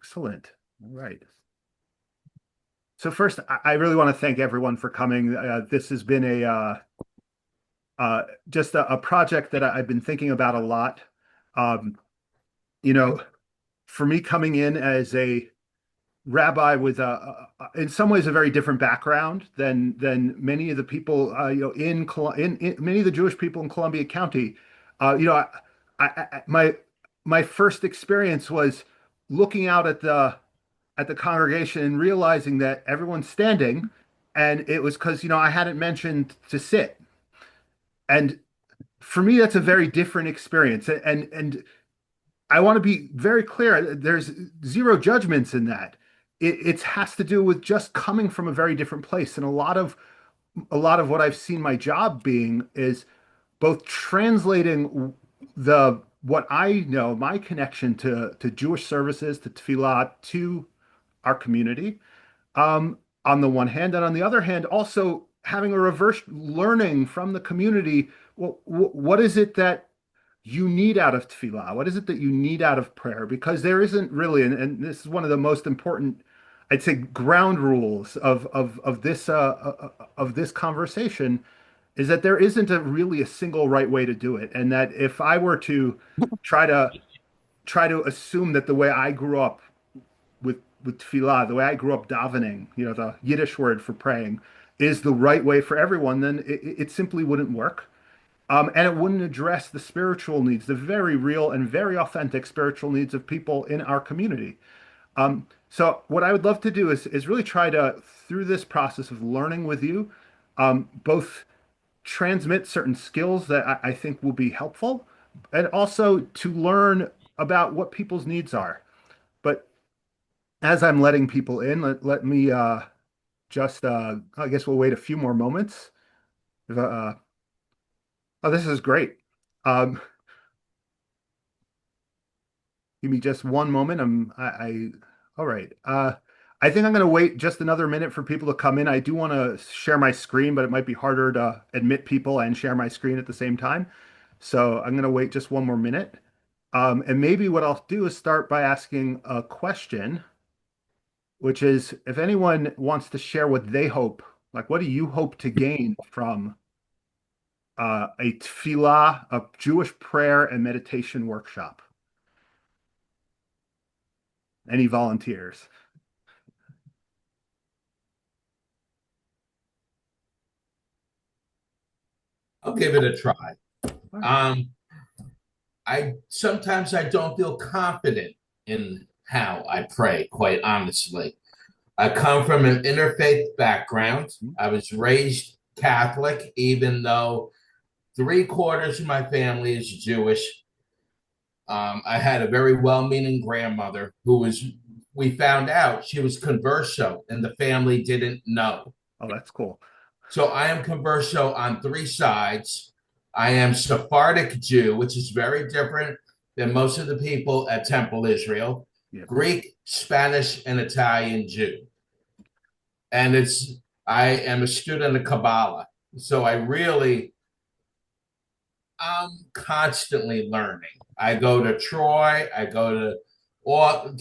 Excellent. All right. So first, I really want to thank everyone for coming. This has been just a project that I've been thinking about a lot. Um, you know, for me coming in as a rabbi with in some ways a very different background than many of the people in many of the Jewish people in Columbia County. You know, my first experience was looking out at the congregation and realizing that everyone's standing, and it was because I hadn't mentioned to sit, and for me that's a very different experience, and I want to be very clear. There's zero judgments in that. It has to do with just coming from a very different place. And a lot of what I've seen my job being is both translating the what I know, my connection to Jewish services, to Tefillah, to our community, on the one hand, and on the other hand, also having a reverse learning from the community. Well, what is it that you need out of tefillah? What is it that you need out of prayer? Because there isn't really, and this is one of the most important, I'd say, ground rules of this conversation, is that there isn't a really a single right way to do it, and that if I were to try to try to assume that the way I grew up with tefillah, the way I grew up davening, the Yiddish word for praying, is the right way for everyone, then it simply wouldn't work. And it wouldn't address the spiritual needs, the very real and very authentic spiritual needs of people in our community. So what I would love to do is really try to, through this process of learning with you, both transmit certain skills that I think will be helpful, and also to learn about what people's needs are. But as I'm letting people in, let me just, I guess we'll wait a few more moments. Oh, this is great. Um, Give me just one moment. All right. I think I'm going to wait just another minute for people to come in. I do want to share my screen, but it might be harder to admit people and share my screen at the same time. So I'm going to wait just one more minute. And maybe what I'll do is start by asking a question, which is if anyone wants to share what they hope, like what do you hope to gain from a tefillah, a Jewish prayer and meditation workshop? Any volunteers? I'll give it a try. All right. Um, I sometimes I don't feel confident in how I pray, quite honestly. I come from an interfaith background. I was raised Catholic, even though three-quarters of my family is Jewish. I had a very well-meaning grandmother who was, we found out she was converso, and the family didn't know. Oh, that's cool. So I am converso on three sides. I am Sephardic Jew, which is very different than most of the people at Temple Israel, Yeah. Greek, Spanish, and Italian Jew. And I am a student of Kabbalah. So I'm constantly learning. I go to Troy, I go to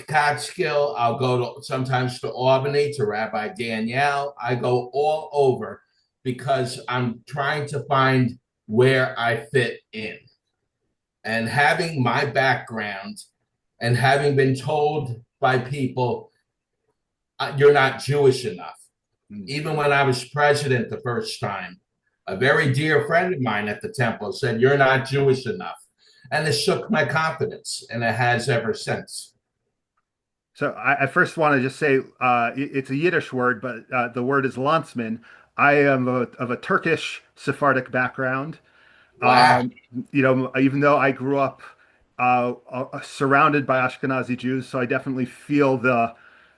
Catskill, I'll go to sometimes to Albany to Rabbi Danielle. I go all over because I'm trying to find where I fit in. And having my background and having been told by people, you're not Jewish enough. Mm. Even when I was president the first time, a very dear friend of mine at the temple said, you're not Jewish enough. And it shook my confidence, and it has ever since. So I first want to just say it's a Yiddish word, but the word is landsman. I am of a Turkish Sephardic background. Wow. Um, even though I grew up surrounded by Ashkenazi Jews, so I definitely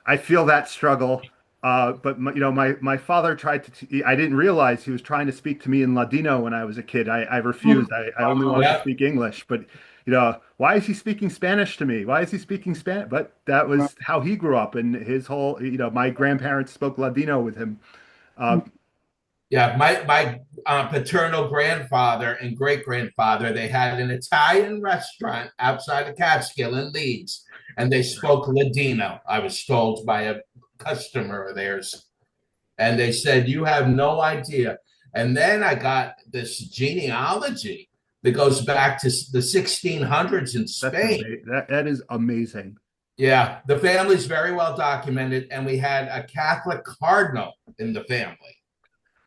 I feel that struggle. But my father tried to. I didn't realize he was trying to speak to me in Ladino when I was a kid. I refused. I only wanted to Yeah. speak English. But why is he speaking Spanish to me? Why is he speaking Spanish? But that was how he grew up, and his whole. My grandparents spoke Ladino with him. Um, Yeah, my paternal grandfather and great grandfather, they had an Italian restaurant outside of Catskill in Leeds, and they spoke Ladino. I was told by a customer of theirs, and they said, "You have no idea." And then I got this genealogy that goes back to the 1600s in That's Spain. amazing. That is amazing. Yeah, the family's very well documented, and we had a Catholic cardinal in the family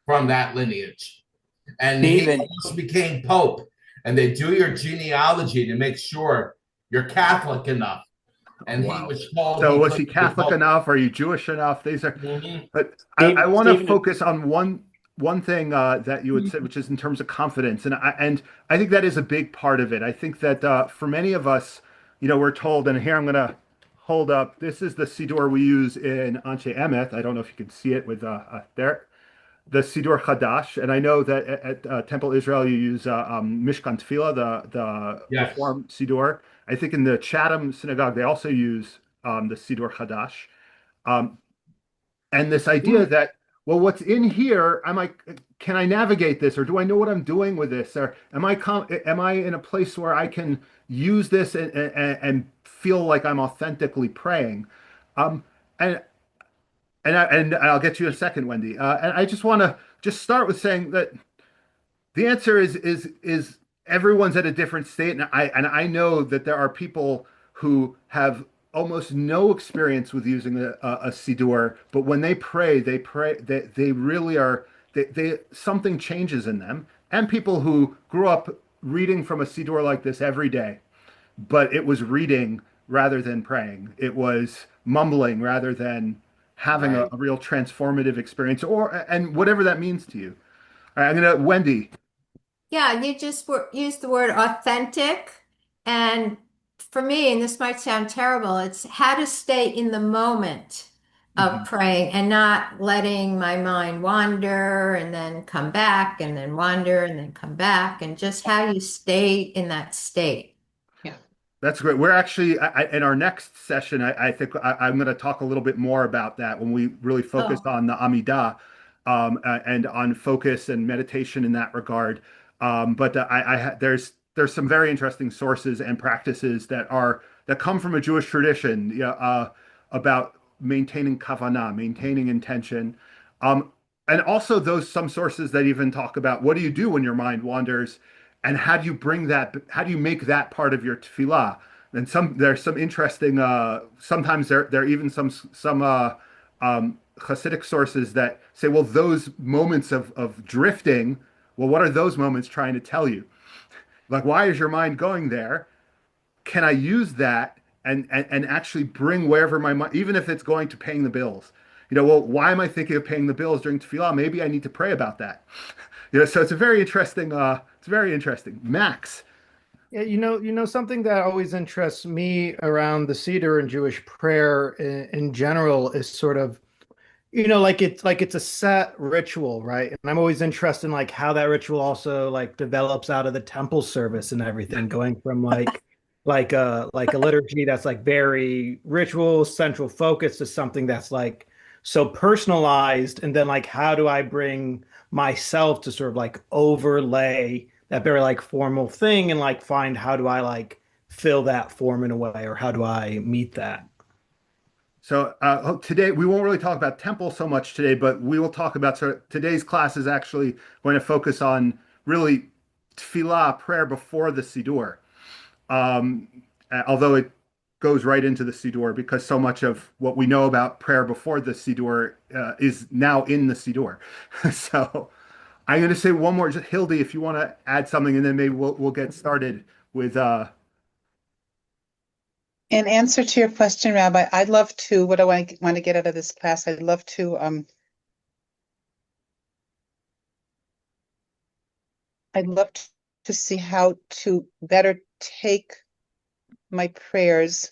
from that lineage, and he Stephen, almost became pope. And they do your genealogy to make sure you're Catholic enough. Oh, And he wow. was told So he was he couldn't be Catholic pope. enough? Are you Jewish enough? These are, Mhm. but I Steve, want to Stephen, focus on one thing that you had said, which is in terms of confidence, and I think that is a big part of it. I think that for many of us, we're told, and here I'm going to hold up. This is the Siddur we use in Anshe Emeth. I don't know if you can see it with there, the Siddur Chadash, and I know that at Temple Israel you use Mishkan Tefillah, the Yes. Reform Siddur. I think in the Chatham Synagogue they also use the Siddur Chadash. Um, and this idea that, well, what's in here, can I navigate this, or do I know what I'm doing with this, or am I in a place where I can use this and feel like I'm authentically praying? Um, and and I'll get you in a second, Wendy. And I just want to just start with saying that the answer is everyone's at a different state, and I know that there are people who have almost no experience with using a siddur, but when they really are they something changes in them, and people who grew up reading from a siddur like this every day, but it was reading rather than praying. It was mumbling rather than having Right. a real transformative experience, or and whatever that means to you. All right, I'm gonna Wendy. Yeah, you just use the word authentic. And for me, and this might sound terrible, it's how to stay in the moment of Mhm. praying and not letting my mind wander and then come back and then wander and then come back, and just how you stay in that state. Yeah. That's great. We're actually in our next session. I think I'm going to talk a little bit more about that when we really focus Oh, on the Amidah and on focus and meditation in that regard. But there's some very interesting sources and practices that come from a Jewish tradition, yeah, about maintaining kavanah, maintaining intention, um, and also those some sources that even talk about what do you do when your mind wanders, and how do you bring that, how do you make that part of your tefillah? And there's some interesting sometimes there are even some Hasidic sources that say, well, those moments of drifting, well, what are those moments trying to tell you? Like, why is your mind going there? Can I use that and actually bring wherever my mind, even if it's going to paying the bills? Well, why am I thinking of paying the bills during tefillah? Maybe I need to pray about that. So it's a very interesting. It's very interesting. Max. Yeah, something that always interests me around the Seder and Jewish prayer in general is sort of, like it's a set ritual, right? And I'm always interested in like how that ritual also like develops out of the temple service and everything, going from like a liturgy that's like very ritual central focus to something that's like so personalized, and then like how do I bring myself to sort of like overlay that very like formal thing and like find how do I like fill that form in a way, or how do I meet that? So today we won't really talk about temple so much today, but we will talk about today's class is actually going to focus on really tefillah, prayer before the siddur. Um, Although it goes right into the siddur because so much of what we know about prayer before the siddur is now in the siddur. So I'm going to say one more, just Hildy, if you want to add something, and then maybe we'll get started with In answer to your question, Rabbi, I'd love to, what do I want to get out of this class? I'd love to see how to better take my prayers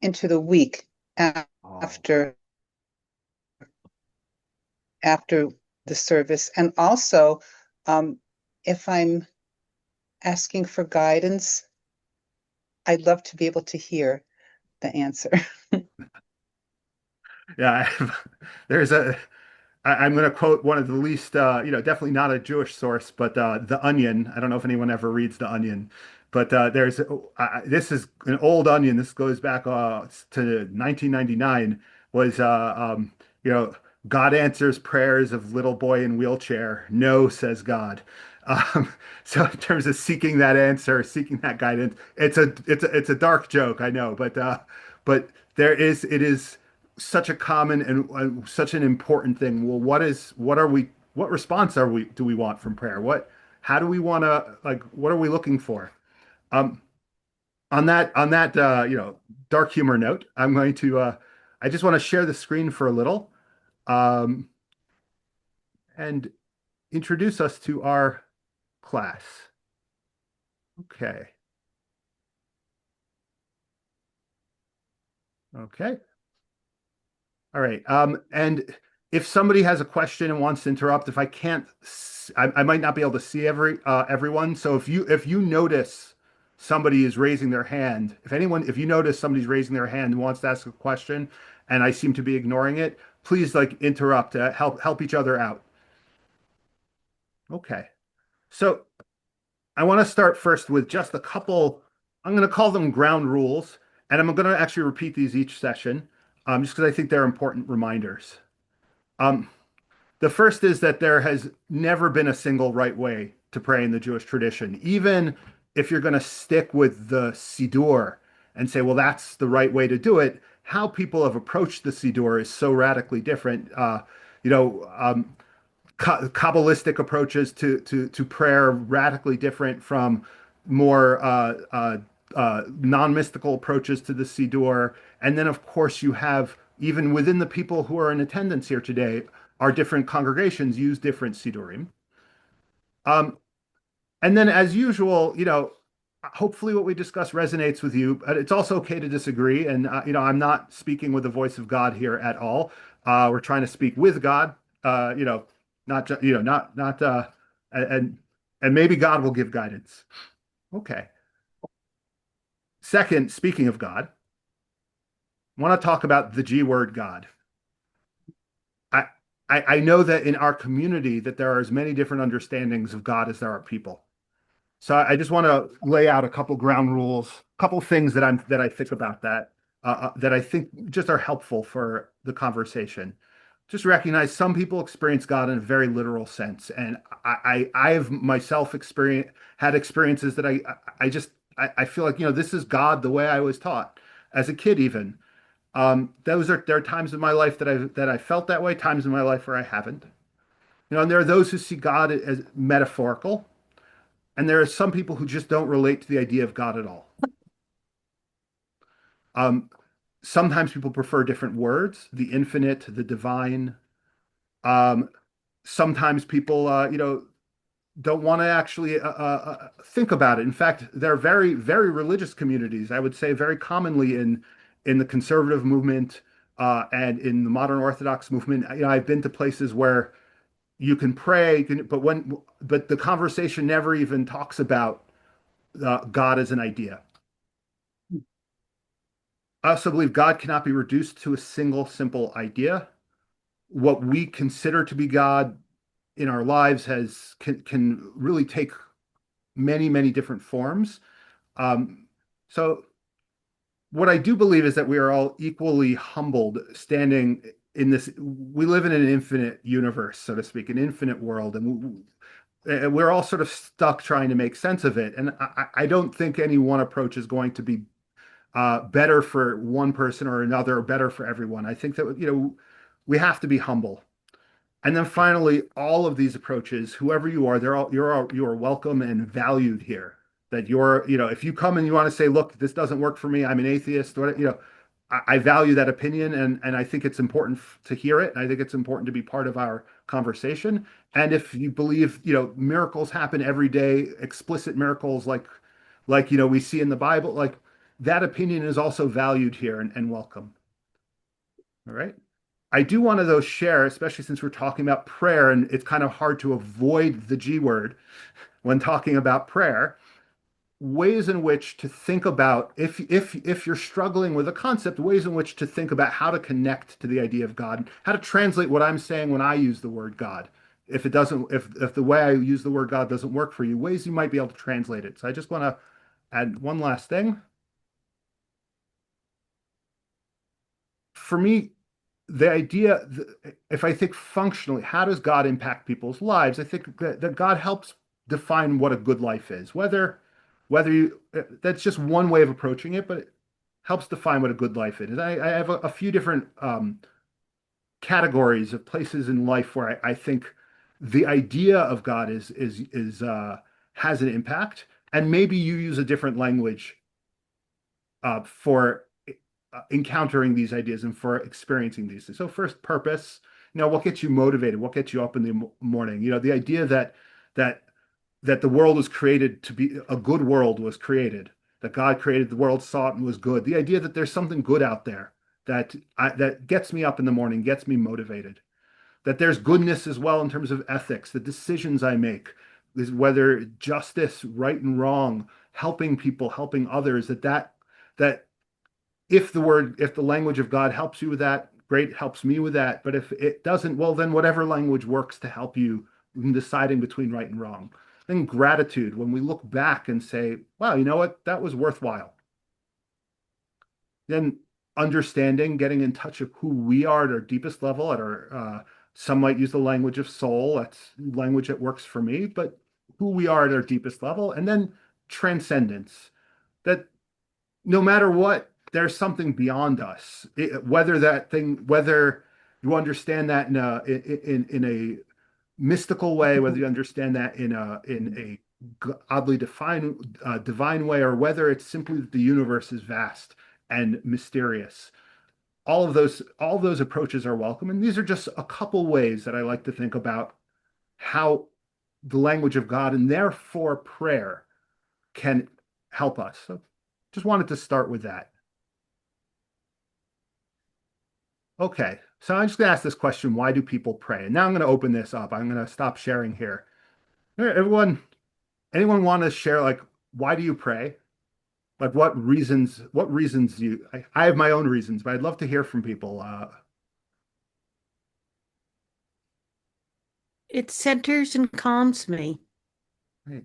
into the week oh, after after the service. And also, if I'm asking for guidance, I'd love to be able to hear the answer. yeah. There's I'm going to quote one of the least, definitely not a Jewish source, but The Onion. I don't know if anyone ever reads The Onion, but there's this is an old onion. This goes back to 1999. Was you know, God answers prayers of little boy in wheelchair. No, says God. Um, so in terms of seeking that answer, seeking that guidance, it's a dark joke, I know, but it is such a common and such an important thing. Well, what response do we want from prayer? How do we want to, like, what are we looking for? Um, on that dark humor note, I just want to share the screen for a little, um, and introduce us to our class. Okay. Okay. All right. And if somebody has a question and wants to interrupt, if I can't, I might not be able to see everyone. So if you notice somebody is raising their hand, if you notice somebody's raising their hand and wants to ask a question, and I seem to be ignoring it, please like interrupt, help each other out. Okay. So I want to start first with just a couple. I'm going to call them ground rules, and I'm going to actually repeat these each session, just because I think they're important reminders. Um, The first is that there has never been a single right way to pray in the Jewish tradition. Even if you're going to stick with the Siddur and say, well, that's the right way to do it, how people have approached the Siddur is so radically different. You know, Kabbalistic approaches to prayer radically different from more non-mystical approaches to the Siddur. And then, of course, you have even within the people who are in attendance here today, our different congregations use different Siddurim. Um, and then, as usual, hopefully what we discuss resonates with you, but it's also okay to disagree. And, I'm not speaking with the voice of God here at all. We're trying to speak with God, not, and, and maybe God will give guidance. Okay. Second, speaking of God, I want to talk about the G word God. I, I know that in our community that there are as many different understandings of God as there are people. So I just want to lay out a couple ground rules, a couple things that I think about that I think just are helpful for the conversation. Just recognize some people experience God in a very literal sense, and I've myself had experiences that I feel like this is God the way I was taught as a kid even. There are times in my life that I felt that way, times in my life where I haven't. And there are those who see God as metaphorical, and there are some people who just don't relate to the idea of God at all. Um, Sometimes people prefer different words, the infinite, the divine. Um, Sometimes people, don't want to actually think about it. In fact, there are very, very religious communities, I would say very commonly in the conservative movement and in the modern Orthodox movement. I've been to places where you can pray, but the conversation never even talks about God as an idea. I also believe God cannot be reduced to a single simple idea. What we consider to be God in our lives can really take many, many different forms. So what I do believe is that we are all equally humbled standing in this. We live in an infinite universe, so to speak, an infinite world, and we're all sort of stuck trying to make sense of it. And I don't think any one approach is going to be better for one person or another, or better for everyone. I think that we have to be humble. And then finally, all of these approaches, whoever you are, you are welcome and valued here. That if you come and you want to say, look, this doesn't work for me, I'm an atheist, I value that opinion, and I think it's important to hear it. And I think it's important to be part of our conversation. And if you believe, miracles happen every day, explicit miracles like we see in the Bible, like that opinion is also valued here and welcome. All right. I do want to though share, especially since we're talking about prayer, and it's kind of hard to avoid the G word when talking about prayer, ways in which to think about if you're struggling with a concept, ways in which to think about how to connect to the idea of God, how to translate what I'm saying when I use the word God. If it doesn't, if the way I use the word God doesn't work for you, ways you might be able to translate it. So I just want to add one last thing. For me, the idea, if I think functionally, how does God impact people's lives? I think that God helps define what a good life is. Whether you, that's just one way of approaching it, but it helps define what a good life is. I have a few different categories of places in life where I think the idea of God is has an impact, and maybe you use a different language for encountering these ideas and for experiencing these things. So first, purpose. What gets you motivated? What gets you up in the morning? The idea that that the world was created to be a good world was created. That God created the world, saw it, and was good. The idea that there's something good out there that gets me up in the morning, gets me motivated. That there's goodness as well in terms of ethics, the decisions I make, is whether justice, right and wrong, helping people, helping others. That if the language of God helps you with that, great, helps me with that. But if it doesn't, well, then whatever language works to help you in deciding between right and wrong. Then gratitude, when we look back and say, wow, you know what, that was worthwhile. Then understanding, getting in touch of who we are at our deepest level, at our some might use the language of soul. That's language that works for me, but who we are at our deepest level, and then transcendence. That no matter what, there's something beyond us. Whether you understand that in a mystical way, whether you understand that in a oddly defined divine way, or whether it's simply that the universe is vast and mysterious. All of those approaches are welcome, and these are just a couple ways that I like to think about how the language of God and therefore prayer can help us. So just wanted to start with that. Okay, so I'm just going to ask this question: why do people pray? And now I'm going to open this up. I'm going to stop sharing here. Anyone want to share, like, why do you pray? Like, what reasons I have my own reasons, but I'd love to hear from people. It centers and calms me. Right.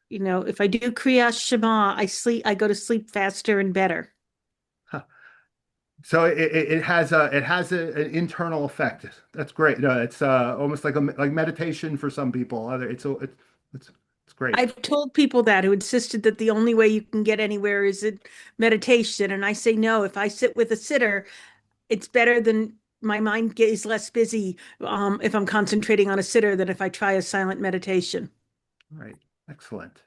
If I do Kriyash Shema, I go to sleep faster and better. Huh. So it has an internal effect. That's great. No, it's almost like meditation for some people. It's great. I've told people that who insisted that the only way you can get anywhere is in meditation. And I say, no, if I sit with a sitter, it's better than my mind is less busy if I'm concentrating on a sitter than if I try a silent meditation. All right. Excellent.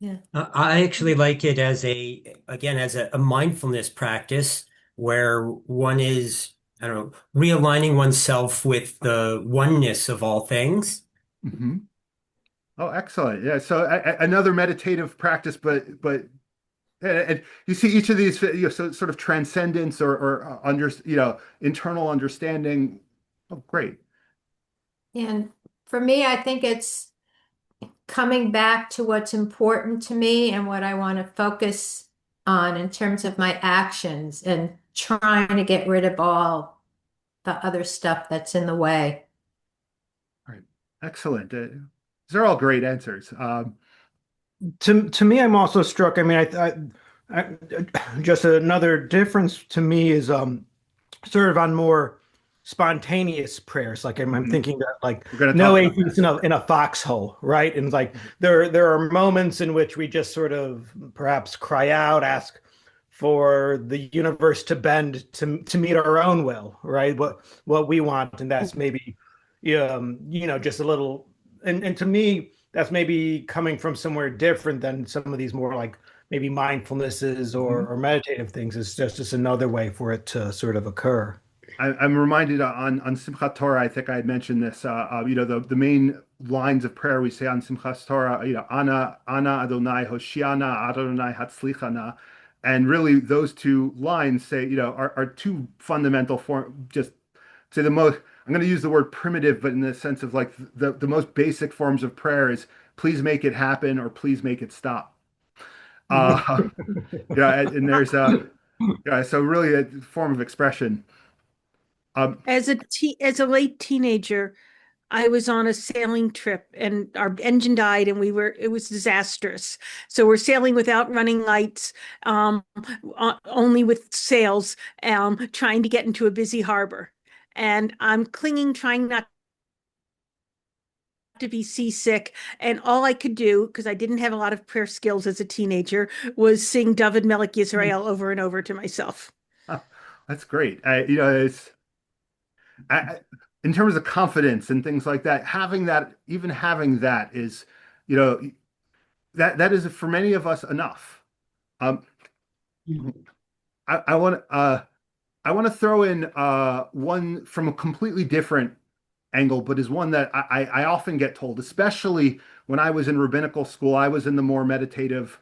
Yeah. I actually like it as a mindfulness practice where one is, I don't know, realigning oneself with the oneness of all things. Hmm. Oh, excellent. Yeah. So another meditative practice, but and you see each of these, so sort of transcendence or internal understanding. Oh, great. And for me, I think it's coming back to what's important to me and what I want to focus on in terms of my actions and trying to get rid of all the other stuff that's in the way. All right. Excellent. These are all great answers. To me, I'm also struck. I mean, I just another difference to me is sort of on more spontaneous prayers. Like I'm Mhm. thinking that like We're going to no talk about atheist that. in a foxhole, right? And like there are moments in which we just sort of perhaps cry out, ask for the universe to bend to meet our own will, right? What we want, and that's maybe just a little. And to me, that's maybe coming from somewhere different than some of these more like maybe mindfulnesses Mhm. or meditative things. It's just another way for it to sort of occur. I'm reminded on Simchat Torah. I think I had mentioned this. The main lines of prayer we say on Simchat Torah. Ana Adonai Hoshiana Adonai Hatzlichana, and really those two lines say, are two fundamental form. Just say the most. I'm going to use the word primitive, but in the sense of like the most basic forms of prayer is please make it happen or please make it stop. Uh, and there's so really a form of expression. Um, As a late teenager, I was on a sailing trip and our engine died and it was disastrous. So we're sailing without running lights, only with sails, trying to get into a busy harbor. And I'm clinging, trying not to be seasick. And all I could do, because I didn't have a lot of prayer skills as a teenager, was sing David Melech Yisrael over and over to myself. Oh, that's great. I, in terms of confidence and things like that, having that, even having that is, you know, that is for many of us enough. Um, I, I want I want to throw in one from a completely different angle, but is one that I often get told, especially when I was in rabbinical school. I was in the more meditative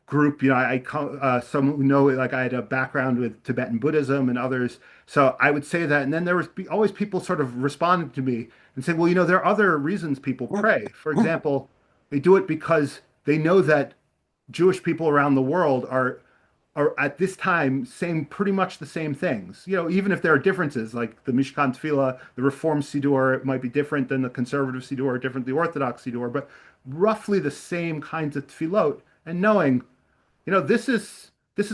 group. Some who know it, like I had a background with Tibetan Buddhism and others. So I would say that, and then there was always people sort of responding to me and say, well, there are other reasons people pray. For example, they do it because they know that Jewish people around the world are at this time saying pretty much the same things. Even if there are differences, like the Mishkan Tefillah, the Reform Siddur, it might be different than the conservative Siddur, different than the Orthodox Siddur, but roughly the same kinds of tefillot. And knowing, this is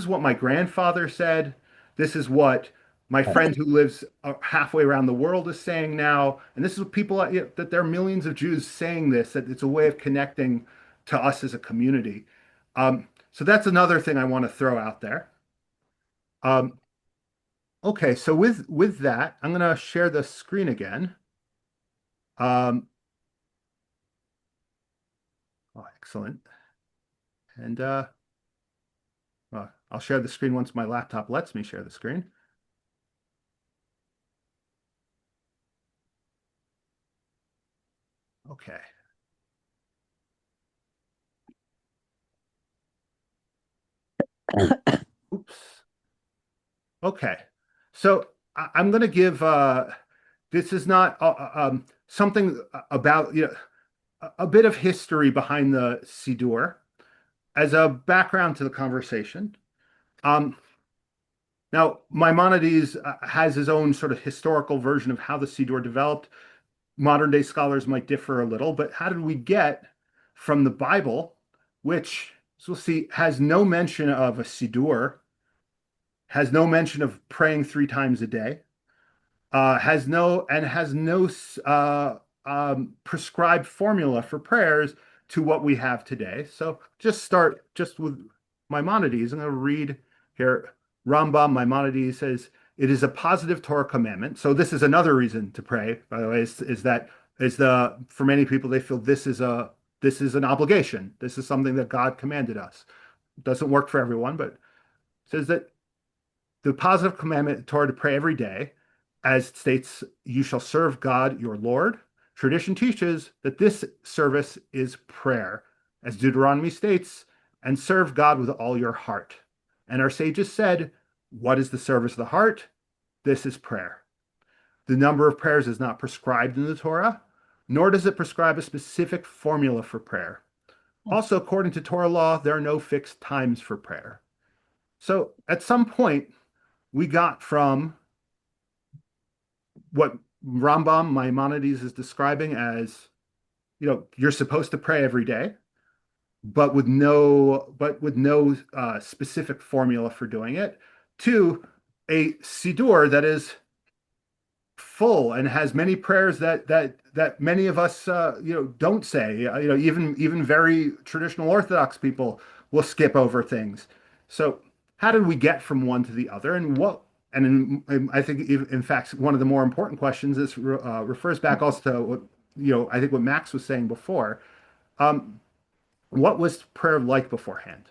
what my grandfather said. This is what my friend who lives halfway around the world is saying now. And this is what people, that there are millions of Jews saying this, that it's a way of connecting to us as a community. So that's another thing I want to throw out there. Um, okay, so with that, I'm going to share the screen again. Oh, excellent. And I'll share the screen once my laptop lets me share the screen. Okay. Oops. Okay. So I'm going to give this is not something about a bit of history behind the Siddur as a background to the conversation. Um, Now, Maimonides has his own sort of historical version of how the Siddur developed. Modern day scholars might differ a little, but how did we get from the Bible, which, as we'll see, has no mention of a Siddur, has no mention of praying 3 times a day, has no prescribed formula for prayers to what we have today. So just start just with Maimonides. I'm going to read here. Rambam Maimonides says it is a positive Torah commandment. So this is another reason to pray. By the way, is for many people they feel this is an obligation. This is something that God commanded us. It doesn't work for everyone, but it says that the positive commandment Torah to pray every day, as it states, you shall serve God your Lord. Tradition teaches that this service is prayer, as Deuteronomy states, and serve God with all your heart. And our sages said, what is the service of the heart? This is prayer. The number of prayers is not prescribed in the Torah, nor does it prescribe a specific formula for prayer. Also, according to Torah law, there are no fixed times for prayer. So at some point, we got from what Rambam Maimonides is describing as, you're supposed to pray every day, but with no specific formula for doing it, to a siddur that is full and has many prayers that many of us don't say. Even very traditional Orthodox people will skip over things. So how did we get from one to the other, and what? I think, in fact, one of the more important questions is refers back also to what I think what Max was saying before. Um, what was prayer like beforehand?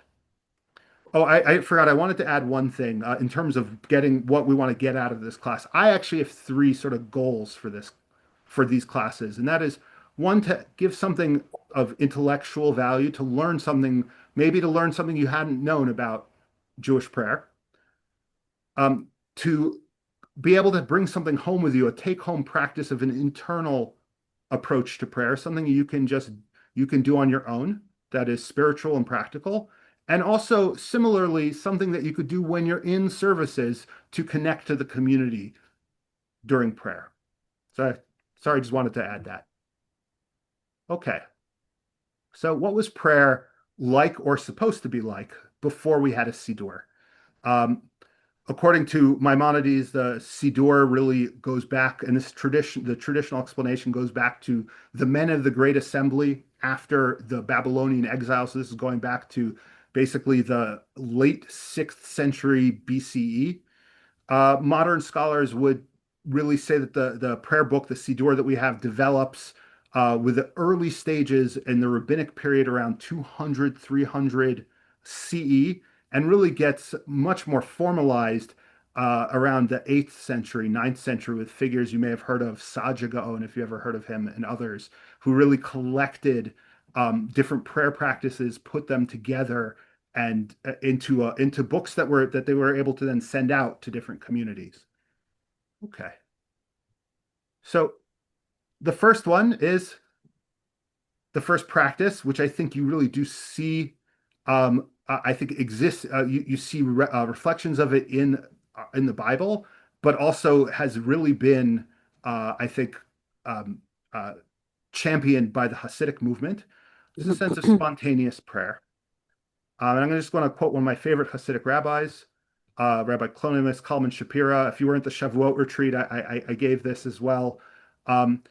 Oh, I forgot. I wanted to add one thing in terms of getting what we want to get out of this class. I actually have three sort of goals for these classes, and that is one, to give something of intellectual value, to learn something, maybe to learn something you hadn't known about Jewish prayer, to be able to bring something home with you, a take-home practice of an internal approach to prayer, something you can do on your own that is spiritual and practical. And also, similarly, something that you could do when you're in services to connect to the community during prayer. So Sorry, just wanted to add that. Okay. So what was prayer like or supposed to be like before we had a Siddur? Um, According to Maimonides, the Siddur really goes back, and this tradition, the traditional explanation goes back to the men of the Great Assembly after the Babylonian exile. So this is going back to basically the late 6th century BCE. Modern scholars would really say that the prayer book, the Siddur that we have, develops with the early stages in the rabbinic period around 200, 300 CE, and really gets much more formalized around the 8th century, 9th century, with figures you may have heard of, Saja Gaon, if you ever heard of him, and others, who really collected different prayer practices, put them together, and into books that they were able to then send out to different communities. Okay. So the first one is the first practice, which I think you really do see. I think exists. You see reflections of it in the Bible, but also has really been, I think, um, uh, championed by the Hasidic movement. There's a sense of spontaneous prayer. And I'm just going to quote one of my favorite Hasidic rabbis, Rabbi Clonimus Kalman Shapira. If you were at the Shavuot retreat, I gave this as well. Um,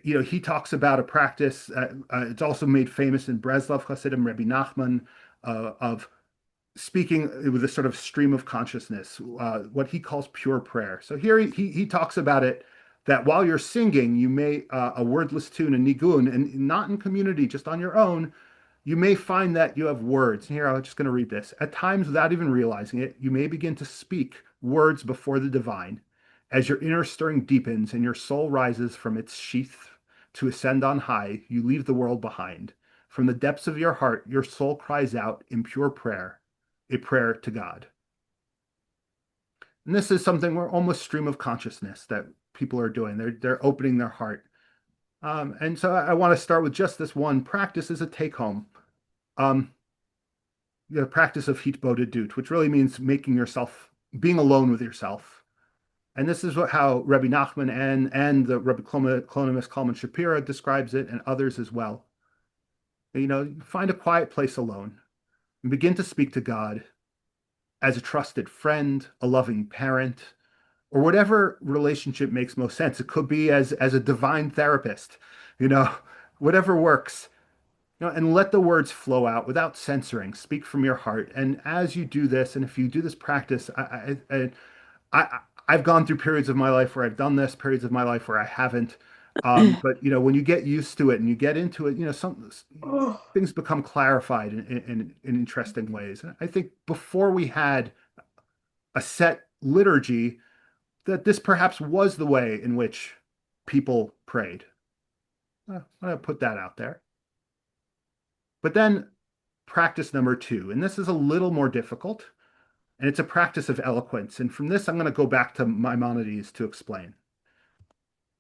he talks about a practice. It's also made famous in Breslov Hasidim, Rabbi Nachman, of speaking with a sort of stream of consciousness, what he calls pure prayer. So here he talks about it that while you're singing, you may a wordless tune, a nigun, and not in community, just on your own, you may find that you have words. Here, I'm just going to read this. At times, without even realizing it, you may begin to speak words before the divine. As your inner stirring deepens and your soul rises from its sheath to ascend on high, you leave the world behind. From the depths of your heart, your soul cries out in pure prayer, a prayer to God. And this is something we're almost stream of consciousness that people are doing. They're opening their heart. And so I want to start with just this one practice as a take home. The practice of hitbodedut, which really means being alone with yourself. And this is how Rabbi Nachman and the Rabbi Clonimus Kalman Shapira describes it, and others as well. Find a quiet place alone and begin to speak to God as a trusted friend, a loving parent, or whatever relationship makes most sense. It could be as a divine therapist, whatever works. And let the words flow out without censoring. Speak from your heart. And as you do this, and if you do this practice, I've gone through periods of my life where I've done this, periods of my life where I haven't. But when you get used to it and you get into it, some things become clarified in interesting ways. I think before we had a set liturgy, that this perhaps was the way in which people prayed. I'm going to put that out there. But then practice number 2, and this is a little more difficult, and it's a practice of eloquence. And from this, I'm going to go back to Maimonides to explain.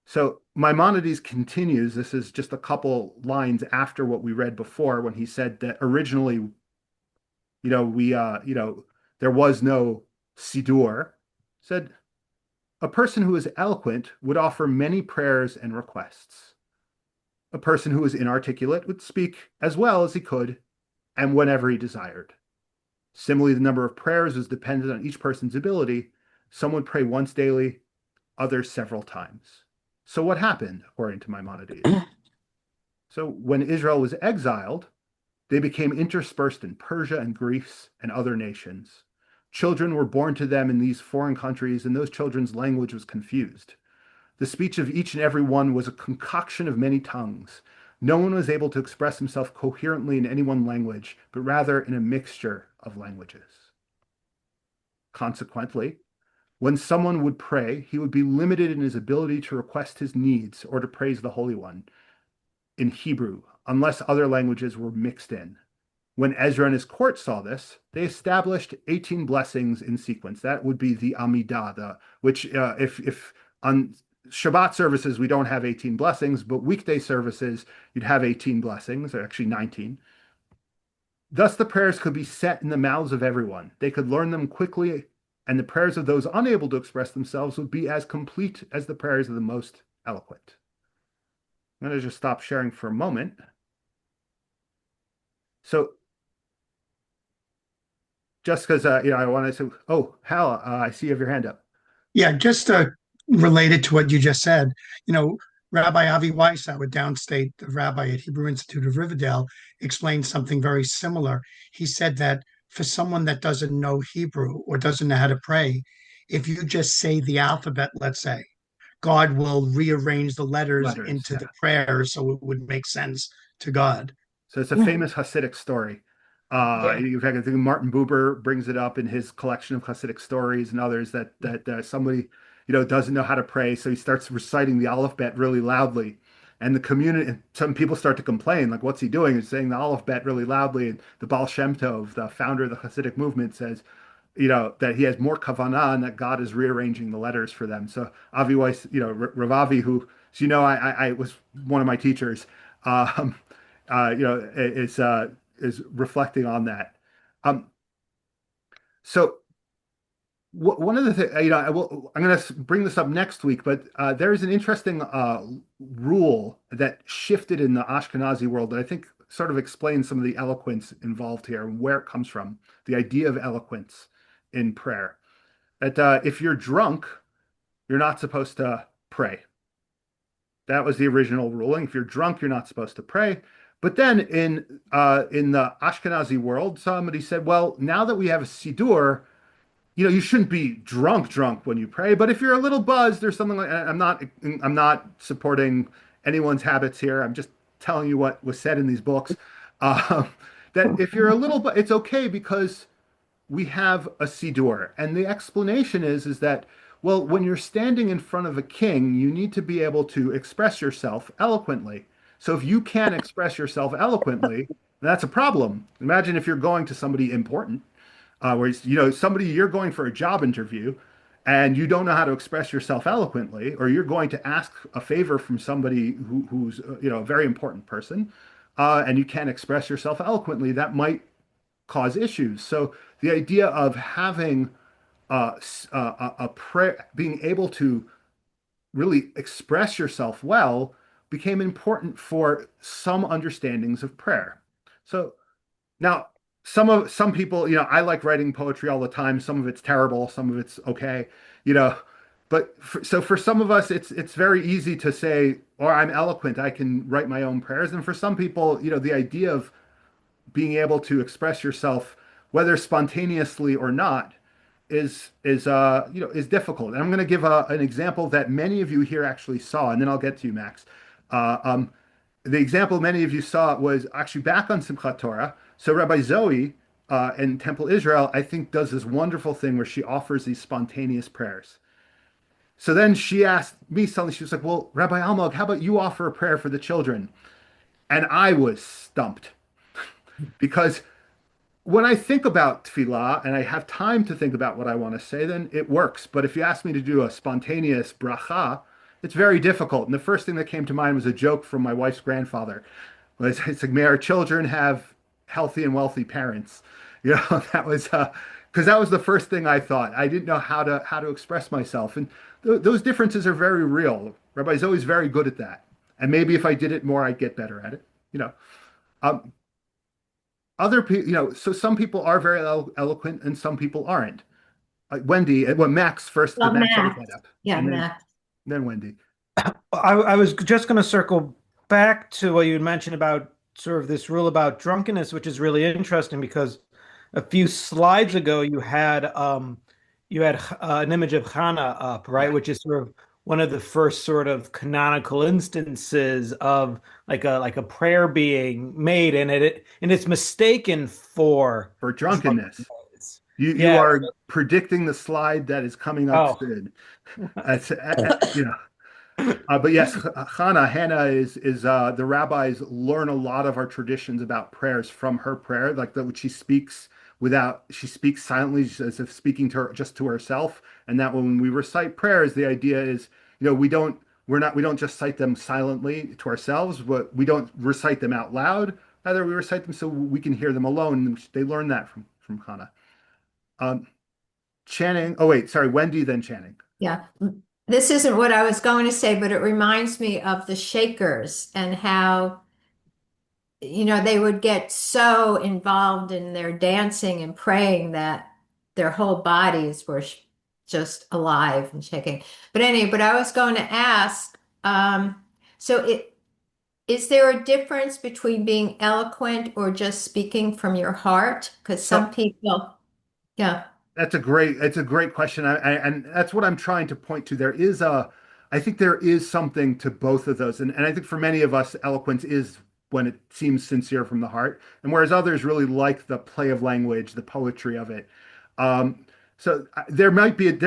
So Maimonides continues, this is just a couple lines after what we read before, when he said that originally, there was no Siddur, said, a person who is eloquent would offer many prayers and requests. A person who is inarticulate would speak as well as he could and whenever he desired. Similarly, the number of prayers is dependent on each person's ability. Some would pray once daily, others several times. So what happened, according to Maimonides? So when Israel was exiled, they became interspersed in Persia and Greece and other nations. Children were born to them in these foreign countries, and those children's language was confused. The speech of each and every one was a concoction of many tongues. No one was able to express himself coherently in any one language, but rather in a mixture of languages. Consequently, when someone would pray, he would be limited in his ability to request his needs or to praise the Holy One in Hebrew, unless other languages were mixed in. When Ezra and his court saw this, they established 18 blessings in sequence. That would be the Amidah, which if on Shabbat services, we don't have 18 blessings, but weekday services, you'd have 18 blessings, or actually 19. Thus, the prayers could be set in the mouths of everyone. They could learn them quickly, and the prayers of those unable to express themselves would be as complete as the prayers of the most eloquent. I'm going to just stop sharing for a moment. So just because I want to say, oh, Hal, I see you have your hand up. Yeah, just related to what you just said, you know, Rabbi Avi Weiss, our downstate rabbi at Hebrew Institute of Riverdale, explained something very similar. He said that for someone that doesn't know Hebrew or doesn't know how to pray, if you just say the alphabet, let's say, God will rearrange the letters Letters, into yeah. the prayers so it would make sense to God. So it's a famous Hasidic story. Yeah. In fact, I think Martin Buber brings it up in his collection of Hasidic stories and others that somebody doesn't know how to pray, so he starts reciting the alphabet really loudly, and the community, and some people start to complain, like, "What's he doing? He's saying the alphabet really loudly." And the Baal Shem Tov, the founder of the Hasidic movement, says, that he has more kavanah and that God is rearranging the letters for them. So Avi Weiss, Rav Avi, who, so I was one of my teachers. Um, is reflecting on that. Um, so one of the things, I'm going to bring this up next week, but there is an interesting rule that shifted in the Ashkenazi world that I think sort of explains some of the eloquence involved here and where it comes from. The idea of eloquence in prayer. That if you're drunk, you're not supposed to pray. That was the original ruling. If you're drunk, you're not supposed to pray. But then in the Ashkenazi world, somebody said, well, now that we have a Siddur, you shouldn't be drunk when you pray. But if you're a little buzzed or something like that, I'm not supporting anyone's habits here. I'm just telling you what was said in these books. Um, that if you're a little, but it's okay because we have a siddur. And the explanation is that, well, when you're standing in front of a king, you need to be able to express yourself eloquently. So if you can't express yourself eloquently, that's a problem. Imagine if you're going to somebody important, where somebody, you're going for a job interview and you don't know how to express yourself eloquently, or you're going to ask a favor from somebody who's a very important person, and you can't express yourself eloquently, that might cause issues. So the idea of having a prayer, being able to really express yourself well, became important for some understandings of prayer. So now, some people, I like writing poetry all the time. Some of it's terrible, some of it's okay, you know. But for some of us, it's very easy to say, "Or I'm eloquent. I can write my own prayers." And for some people, the idea of being able to express yourself, whether spontaneously or not, is difficult. And I'm going to give an example that many of you here actually saw, and then I'll get to you, Max. Uh, um, the example many of you saw was actually back on Simchat Torah. So Rabbi Zoe in Temple Israel, I think, does this wonderful thing where she offers these spontaneous prayers. So then she asked me something. She was like, "Well, Rabbi Almog, how about you offer a prayer for the children?" And I was stumped because when I think about tefillah and I have time to think about what I want to say, then it works. But if you ask me to do a spontaneous bracha, it's very difficult. And the first thing that came to mind was a joke from my wife's grandfather. It's like, may our children have healthy and wealthy parents. That was because that was the first thing I thought. I didn't know how to express myself, and those differences are very real. Rabbi Zoe's very good at that, and maybe if I did it more, I'd get better at it. You know, um, other people, so some people are very eloquent and some people aren't. Wendy, well, Max first, because Well, Max had his Max. hand up, Yeah, and Max. then Wendy. I was just going to circle back to what you mentioned about sort of this rule about drunkenness, which is really interesting because a few slides ago you had an image of Hannah up, right, Yeah. which is sort of one of the first sort of canonical instances of like a prayer being made, and it's mistaken for For drunkenness. drunkenness. You Yeah. are predicting the slide that is coming up Oh. soon. It's, but yes, Hannah is the rabbis learn a lot of our traditions about prayers from her prayer, like that which she speaks silently as if speaking to her just to herself, and that when we recite prayers, the idea is, we don't just cite them silently to ourselves, but we don't recite them out loud. Rather, we recite them so we can hear them alone. And they learn that from Hannah. Um, Channing. Oh wait, sorry, Wendy, then Channing. Yeah. this isn't what I was going to say, but it reminds me of the Shakers and how, they would get so involved in their dancing and praying that their whole bodies were just alive and shaking. But anyway, but I was going to ask, so is there a difference between being eloquent or just speaking from your heart? Because So some people, yeah. it's a great question. And that's what I'm trying to point to. I think there is something to both of those. And I think for many of us, eloquence is when it seems sincere from the heart. And whereas others really like the play of language, the poetry of it. There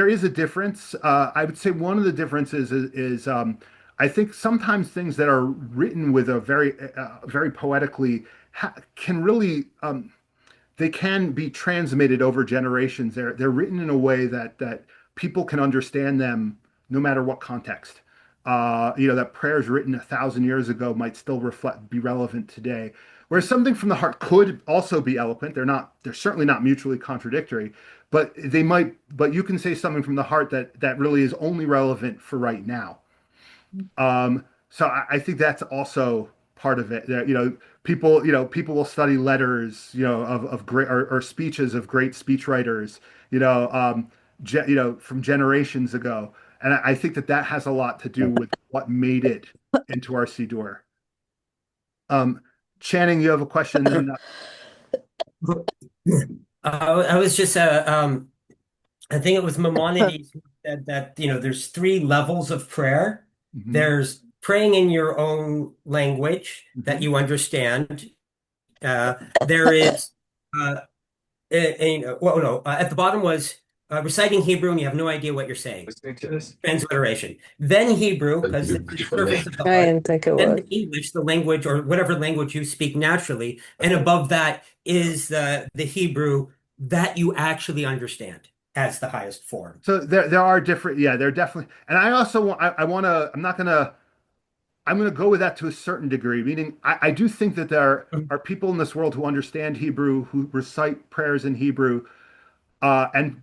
is a difference. I would say one of the differences is I think sometimes things that are written with a very poetically can really, they can be transmitted over generations. They're written in a way that people can understand them no matter what context. That prayers written 1,000 years ago might still be relevant today. Whereas something from the heart could also be eloquent. They're certainly not mutually contradictory, but you can say something from the heart that really is only relevant for right now. So I think that's also part of it. People will study letters, of great or speeches of great speechwriters, from generations ago. And I think that has a lot to do with what made it into our Siddur. Um, Channing, you have a question, and I was just I think it was Maimonides who said that, there's three levels of prayer. mhm, There's praying in your own language that mhm. you understand. There is, well, no, at the bottom was reciting Hebrew and you have no idea what you're saying. Transliteration. Then Hebrew, because this is service of the I heart. didn't think it Then was. the English, the language or whatever language you speak naturally. And above that is the Hebrew that you actually understand as the highest form. So there are different, yeah, there are definitely, and I also want, I want to, I'm going to go with that to a certain degree, meaning I do think that there are people in this world who understand Hebrew, who recite prayers in Hebrew, and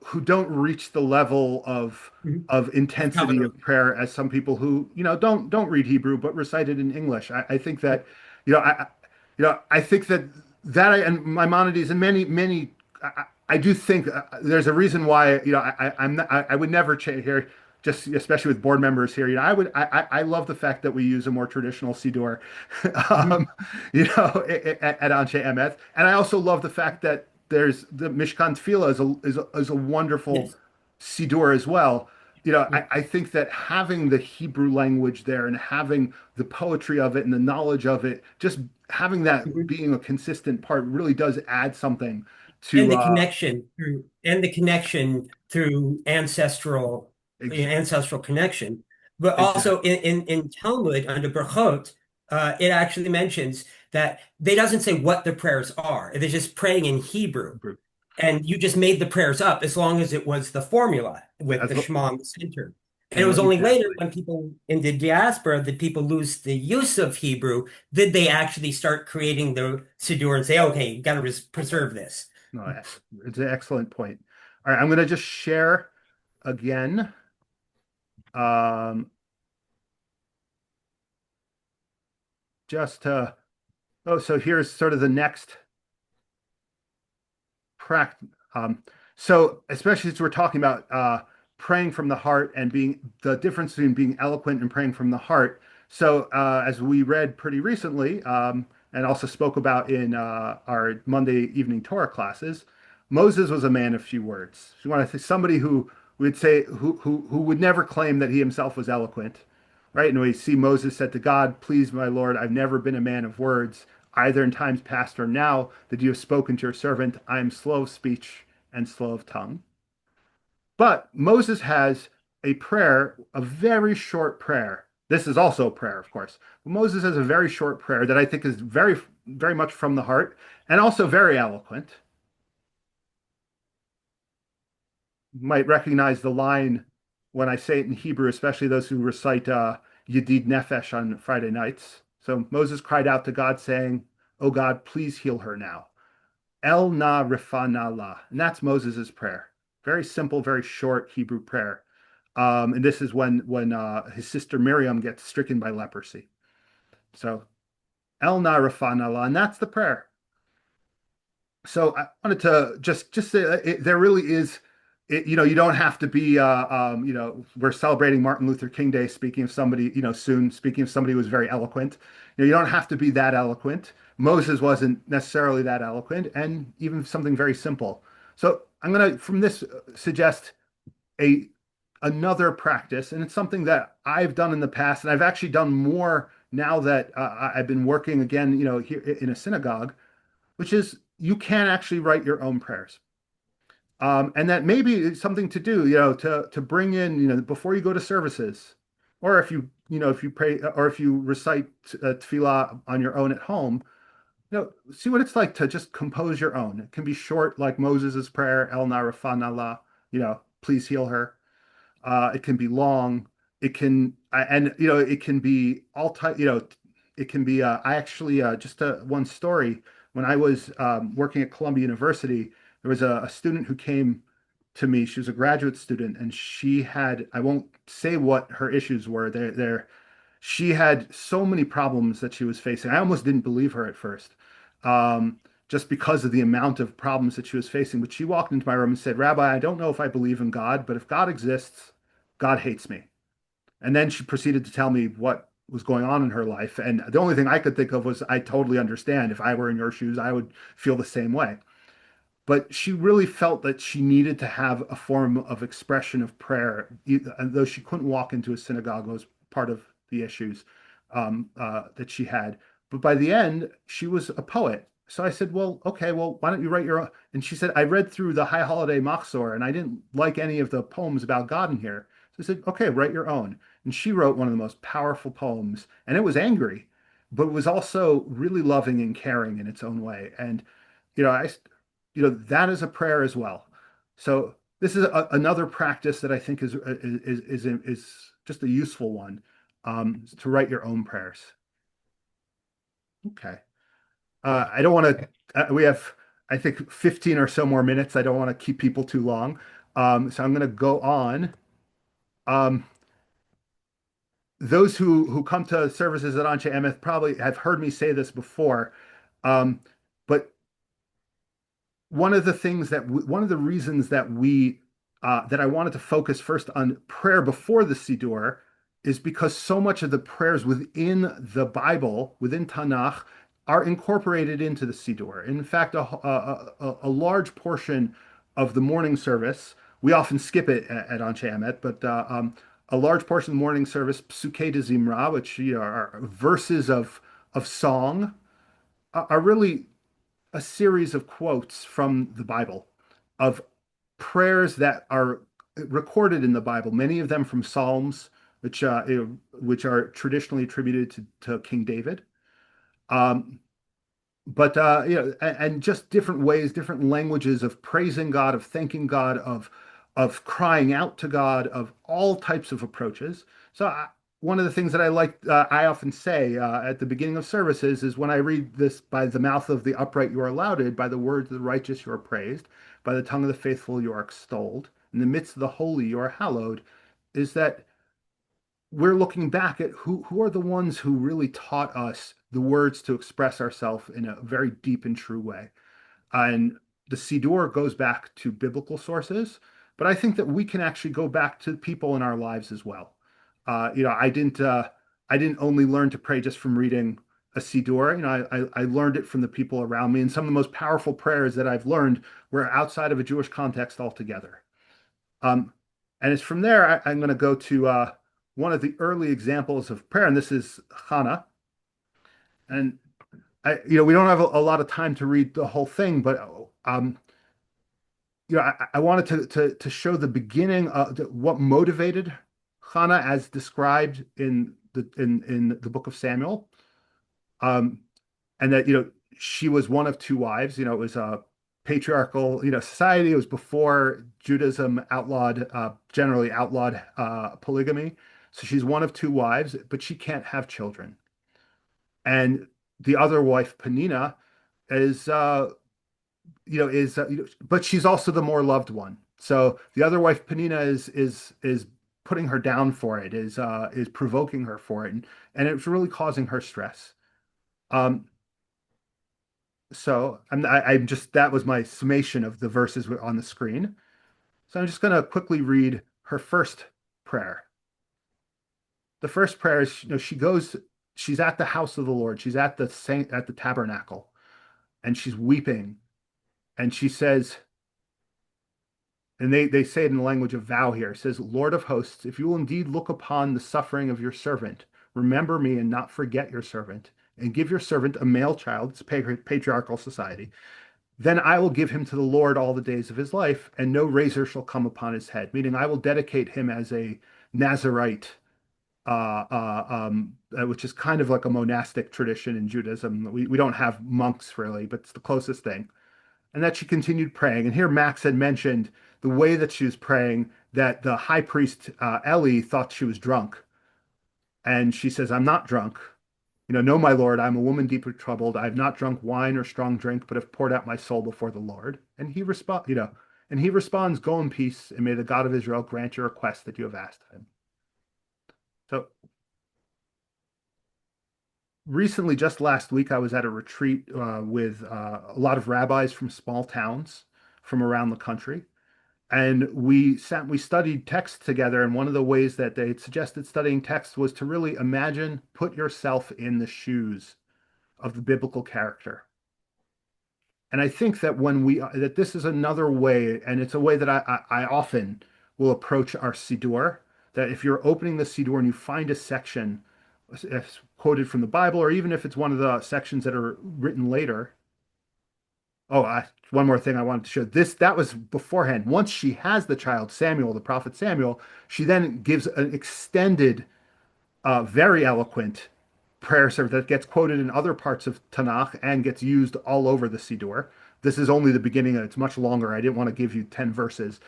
who don't reach the level Mhm. of Of intensity covenant. of prayer as some people who don't read Hebrew but recite it in English. I think that you know I I think and Maimonides and many I do think there's a reason why I would never change here, just especially with board members here. I love the fact that we use a more traditional Siddur, Mhm. um, at Anshe Emeth, and I also love the fact that there's the Mishkan Tefillah is a wonderful Yes. Siddur as well. Yeah. I think that having the Hebrew language there and having the poetry of it and the knowledge of it, just having that Mhm. being a consistent part really does add something And to the connection through ex ancestral connection. But also exactly. in Talmud under Brachot, it actually mentions that they doesn't say what the prayers are. They're just praying in Hebrew. And you just made the prayers up as long as it was the formula with As the well, Shema in the center. And it and was only later exactly. when people in the diaspora did people lose the use of Hebrew, did they actually start creating the Siddur and say, okay, you got to preserve this. No, it's an excellent point. All right, I'm going to just share again. Um, just oh, so here's sort of the next practice. So especially as we're talking about praying from the heart and being the difference between being eloquent and praying from the heart. So as we read pretty recently, and also spoke about in our Monday evening Torah classes, Moses was a man of few words. So you want to say somebody who would say who would never claim that he himself was eloquent, right? And we see Moses said to God, "Please, my Lord, I've never been a man of words, either in times past or now that you have spoken to your servant. I am slow of speech and slow of tongue." But Moses has a prayer, a very short prayer. This is also a prayer, of course. But Moses has a very short prayer that I think is very much from the heart and also very eloquent. You might recognize the line when I say it in Hebrew, especially those who recite Yedid Nefesh on Friday nights. So Moses cried out to God, saying, "Oh God, please heal her now. El na rifana la." And that's Moses's prayer. Very simple, very short Hebrew prayer. And this is when his sister Miriam gets stricken by leprosy. So El Narafanala, and that's the prayer. So I wanted to just say there really is, you don't have to be, we're celebrating Martin Luther King Day. Speaking of somebody, soon, speaking of somebody who was very eloquent, you don't have to be that eloquent. Moses wasn't necessarily that eloquent, and even something very simple. So I'm going to, from this, suggest a another practice, and it's something that I've done in the past, and I've actually done more now that I've been working again, here in a synagogue, which is you can actually write your own prayers. And that may be something to do, to bring in, before you go to services, or if you pray, or if you recite tefillah on your own at home, see what it's like to just compose your own. It can be short, like Moses's prayer, El Narafan Allah, please heal her. It can be long. It can, and it can be all type. It can be. I actually just one story. When I was working at Columbia University, there was a student who came to me. She was a graduate student, and she had. I won't say what her issues were. She had so many problems that she was facing. I almost didn't believe her at first, just because of the amount of problems that she was facing. But she walked into my room and said, Rabbi, I don't know if I believe in God, but if God exists, God hates me. And then she proceeded to tell me what was going on in her life. And the only thing I could think of was, I totally understand. If I were in your shoes, I would feel the same way. But she really felt that she needed to have a form of expression of prayer, though she couldn't walk into a synagogue. Was part of the issues that she had. But by the end, she was a poet. So I said, well, okay, well, why don't you write your own? And she said, I read through the High Holiday Machzor, and I didn't like any of the poems about God in here. So I said, okay, write your own. And she wrote one of the most powerful poems, and it was angry, but it was also really loving and caring in its own way. And you know, I, that is a prayer as well. So this is another practice that I think is just a useful one, to write your own prayers. Okay. I don't want to. We have, I think, 15 or so more minutes. I don't want to keep people too long. So I'm going to go on. Um, those who come to services at Anshe Emeth probably have heard me say this before, um, but one of the reasons that I wanted to focus first on prayer before the Siddur is because so much of the prayers within the Bible, within Tanakh, are incorporated into the Siddur. In fact, a large portion of the morning service, we often skip it at Anshe Emet, but a large portion of the morning service, Psukei de Zimra, which are verses of song, are really a series of quotes from the Bible, of prayers that are recorded in the Bible, many of them from Psalms, which are traditionally attributed to King David. Um, but and just different ways, different languages of praising God, of thanking God, of crying out to God, of all types of approaches. So one of the things that I often say at the beginning of services is, when I read this, by the mouth of the upright you are lauded, by the words of the righteous you are praised, by the tongue of the faithful you are extolled, in the midst of the holy you are hallowed, is that we're looking back at who are the ones who really taught us the words to express ourselves in a very deep and true way. And the Siddur goes back to biblical sources, but I think that we can actually go back to people in our lives as well. I didn't only learn to pray just from reading a Siddur. I learned it from the people around me, and some of the most powerful prayers that I've learned were outside of a Jewish context altogether. Um, and it's from there I'm going to go to one of the early examples of prayer, and this is Hannah. And we don't have a lot of time to read the whole thing, but I wanted to show the beginning of what motivated Hannah as described in the book of Samuel, and that she was one of two wives. It was a patriarchal society. It was before Judaism generally outlawed polygamy. So she's one of two wives, but she can't have children. And the other wife, Penina, is but she's also the more loved one. So the other wife, Penina, is putting her down for it, is provoking her for it, and it's really causing her stress. Um, I'm just that was my summation of the verses on the screen. So I'm just going to quickly read her first prayer. The first prayer is, she's at the house of the Lord. She's at the tabernacle, and she's weeping, and she says, and they say it in the language of vow here. It says, Lord of hosts, if you will indeed look upon the suffering of your servant, remember me and not forget your servant, and give your servant a male child. It's a patriarchal society. Then I will give him to the Lord all the days of his life, and no razor shall come upon his head. Meaning, I will dedicate him as a Nazarite, which is kind of like a monastic tradition in Judaism. We don't have monks really, but it's the closest thing. And that she continued praying. And here Max had mentioned the way that she was praying, that the high priest, Eli, thought she was drunk. And she says, I'm not drunk. No, my Lord, I'm a woman deeply troubled. I have not drunk wine or strong drink, but have poured out my soul before the Lord. And he responds, go in peace, and may the God of Israel grant your request that you have asked him. So recently, just last week, I was at a retreat with a lot of rabbis from small towns from around the country. And we studied text together. And one of the ways that they suggested studying text was to really imagine, put yourself in the shoes of the biblical character. And I think that that this is another way, and it's a way that I often will approach our Siddur, that if you're opening the Siddur and you find a section quoted from the Bible, or even if it's one of the sections that are written later. Oh, one more thing I wanted to show. That was beforehand. Once she has the child, Samuel, the prophet Samuel, she then gives an extended, very eloquent prayer service that gets quoted in other parts of Tanakh and gets used all over the Siddur. This is only the beginning, and it's much longer. I didn't want to give you 10 verses,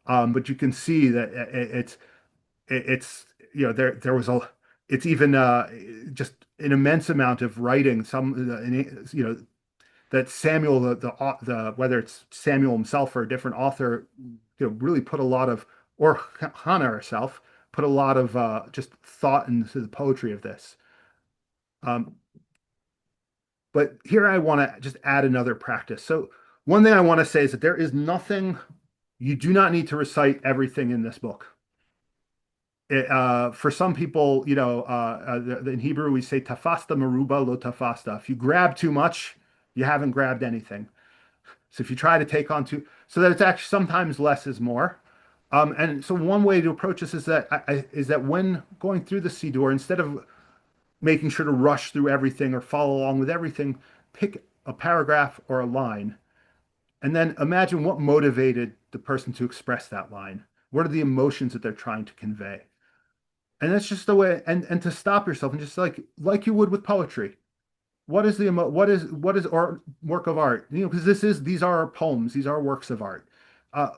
but you can see that it's there was it's even just an immense amount of writing. That Samuel, the whether it's Samuel himself or a different author, really put a lot of, or Hannah herself put a lot of just thought into the poetry of this. But here I want to just add another practice. So one thing I want to say is that there is nothing, you do not need to recite everything in this book. For some people, in Hebrew, we say tafasta maruba lo tafasta. If you grab too much, you haven't grabbed anything. So if you try to take on too, so that it's actually sometimes less is more. And so one way to approach this is that when going through the Siddur, instead of making sure to rush through everything or follow along with everything, pick a paragraph or a line, and then imagine what motivated the person to express that line. What are the emotions that they're trying to convey? And that's just the way, and to stop yourself and just like you would with poetry. What is our work of art? Because these are poems, these are works of art.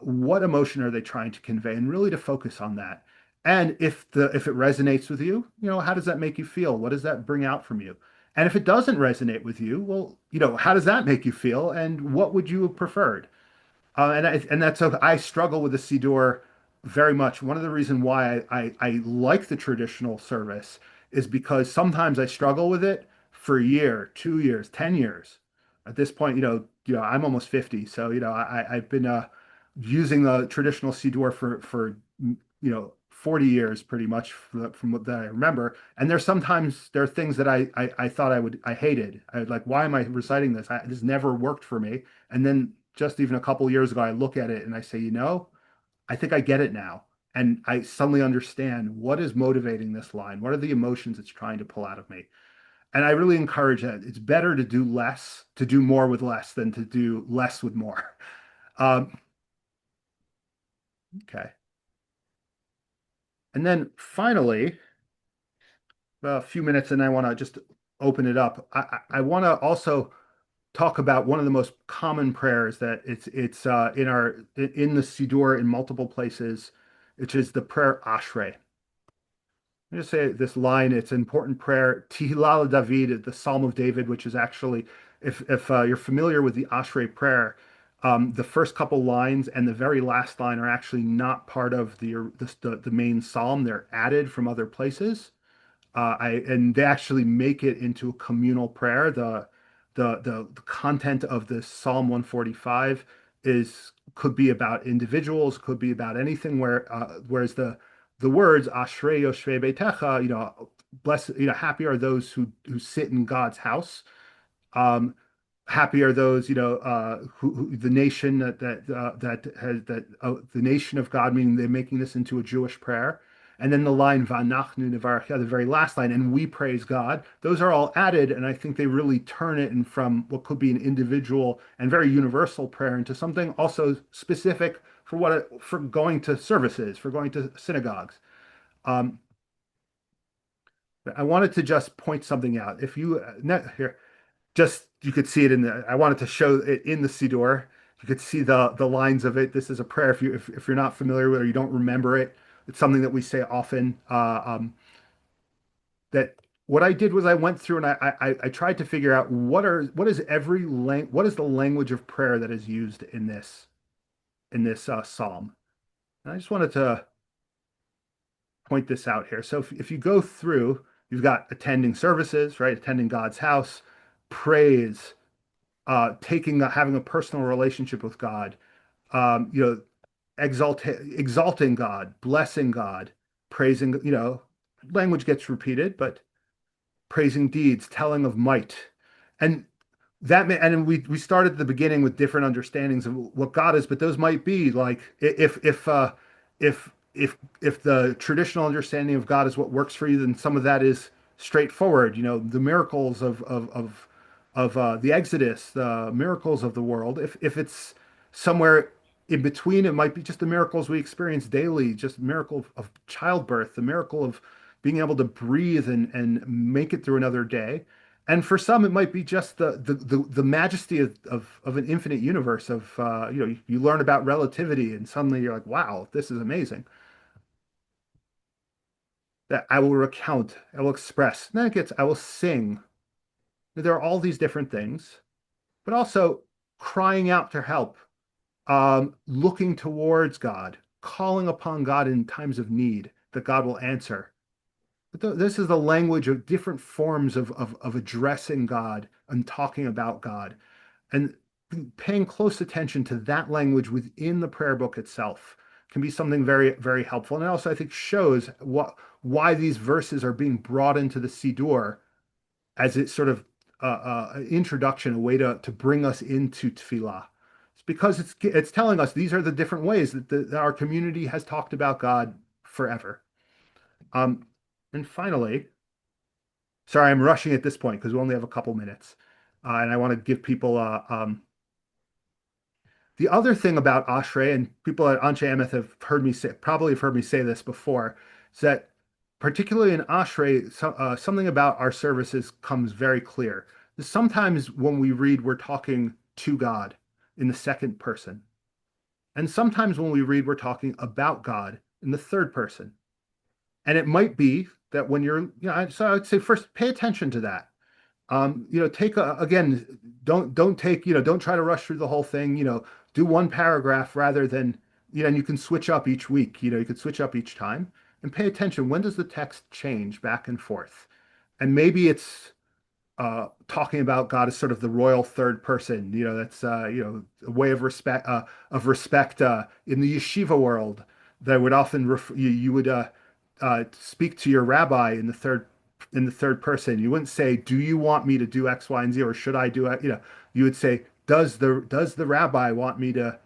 What emotion are they trying to convey? And really to focus on that. And if it resonates with you, how does that make you feel? What does that bring out from you? And if it doesn't resonate with you, well, how does that make you feel? And what would you have preferred? And that's okay. I struggle with the Siddur very much. One of the reasons why I like the traditional service is because sometimes I struggle with it for a year, 2 years, 10 years. At this point, I'm almost 50, so I've been using the traditional Siddur for 40 years pretty much from what that I remember. And there are things that I thought I hated. I was like, why am I reciting this? This never worked for me. And then just even a couple years ago, I look at it and I say, I think I get it now. And I suddenly understand what is motivating this line. What are the emotions it's trying to pull out of me? And I really encourage that. It's better to do less, to do more with less than to do less with more. Um, okay. And then finally, a few minutes, and I want to just open it up. I want to also talk about one of the most common prayers that it's in the Siddur in multiple places, which is the prayer Ashrei. Let me just say this line. It's an important prayer. Tehillah David, the Psalm of David, which is actually, if you're familiar with the Ashrei prayer, The first couple lines and the very last line are actually not part of the main psalm. They're added from other places. And they actually make it into a communal prayer. The content of the Psalm 145 is could be about individuals, could be about anything. Whereas the words Ashrei Yoshvei Beitecha, blessed, happy are those who sit in God's house. Um, Happy are those, who the nation the nation of God, meaning they're making this into a Jewish prayer. And then the line Va'anachnu Nevarach, the very last line, and we praise God. Those are all added, and I think they really turn it and from what could be an individual and very universal prayer into something also specific for going to services, for going to synagogues. Um, I wanted to just point something out. If you here, just you could see it I wanted to show it in the Siddur. You could see the lines of it. This is a prayer. If you're not familiar with it or you don't remember it, it's something that we say often. That what I did was I went through and I tried to figure out what is what is the language of prayer that is used in this psalm. And I just wanted to point this out here. So if you go through, you've got attending services, right? Attending God's house, praise, having a personal relationship with God, you know, exalting God, blessing God, praising, language gets repeated, but praising deeds, telling of might. And and we started at the beginning with different understandings of what God is, but those might be like if the traditional understanding of God is what works for you, then some of that is straightforward. The miracles of the Exodus, the miracles of the world. If it's somewhere in between, it might be just the miracles we experience daily, just miracle of childbirth, the miracle of being able to breathe and make it through another day. And for some, it might be just the majesty of an infinite universe. You learn about relativity, and suddenly you're like, wow, this is amazing. That I will recount, I will express. And then I will sing. There are all these different things, but also crying out for help, looking towards God, calling upon God in times of need that God will answer. This is the language of different forms of addressing God and talking about God, and paying close attention to that language within the prayer book itself can be something very, very helpful. And it also, I think, shows why these verses are being brought into the Siddur as it's sort of an introduction, a way to bring us into Tefillah. It's because it's telling us these are the different ways that our community has talked about God forever. And finally, sorry, I'm rushing at this point because we only have a couple minutes, and I want to give people the other thing about Ashrei, and people at Anshe Emeth probably have heard me say this before, is that particularly in Ashrei, something about our services comes very clear. Sometimes when we read, we're talking to God in the second person. And sometimes when we read, we're talking about God in the third person. And it might be that when so I'd say first pay attention to that. Again, don't try to rush through the whole thing. Do one paragraph rather than, and you can switch up each week. You could switch up each time and pay attention. When does the text change back and forth? And maybe it's talking about God as sort of the royal third person. That's a way of respect in the yeshiva world that would often you would speak to your rabbi in the third person. You wouldn't say, "Do you want me to do X, Y, and Z, or should I do it?" You would say, "Does the rabbi want me to,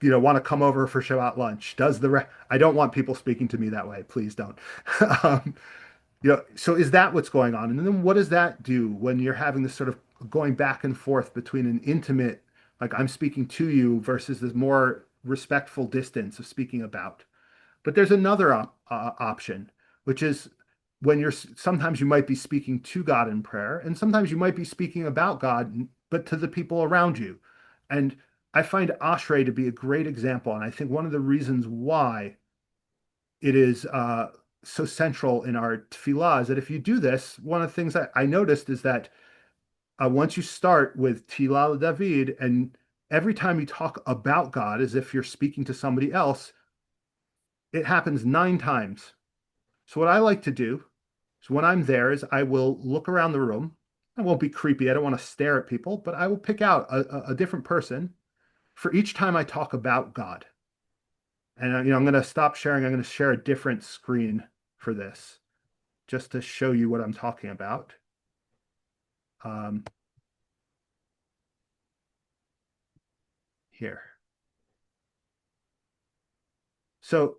want to come over for Shabbat lunch? I don't want people speaking to me that way. Please don't." um, so is that what's going on? And then what does that do when you're having this sort of going back and forth between an intimate, like I'm speaking to you, versus this more respectful distance of speaking about? But there's another option, which is when sometimes you might be speaking to God in prayer, and sometimes you might be speaking about God, but to the people around you. And I find Ashrei to be a great example. And I think one of the reasons why it is so central in our tefillah is that if you do this, one of the things that I noticed is that once you start with Tefillah David and every time you talk about God as if you're speaking to somebody else, it happens 9 times. So what I like to do is when I'm there is I will look around the room. I won't be creepy. I don't want to stare at people, but I will pick out a different person for each time I talk about God. And I'm going to stop sharing. I'm going to share a different screen for this just to show you what I'm talking about. Um, Here. So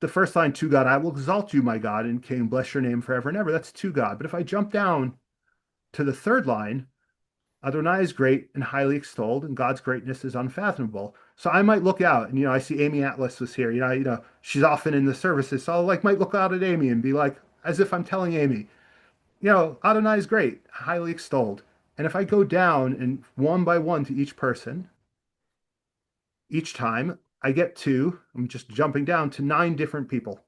the first line, to God, I will exalt you, my God, and King, bless your name forever and ever. That's to God. But if I jump down to the third line, Adonai is great and highly extolled, and God's greatness is unfathomable. So I might look out, and I see Amy Atlas was here. She's often in the services, so I might look out at Amy and be like, as if I'm telling Amy, Adonai is great, highly extolled. And if I go down and one by one to each person, each time I get to, I'm just jumping down to 9 different people.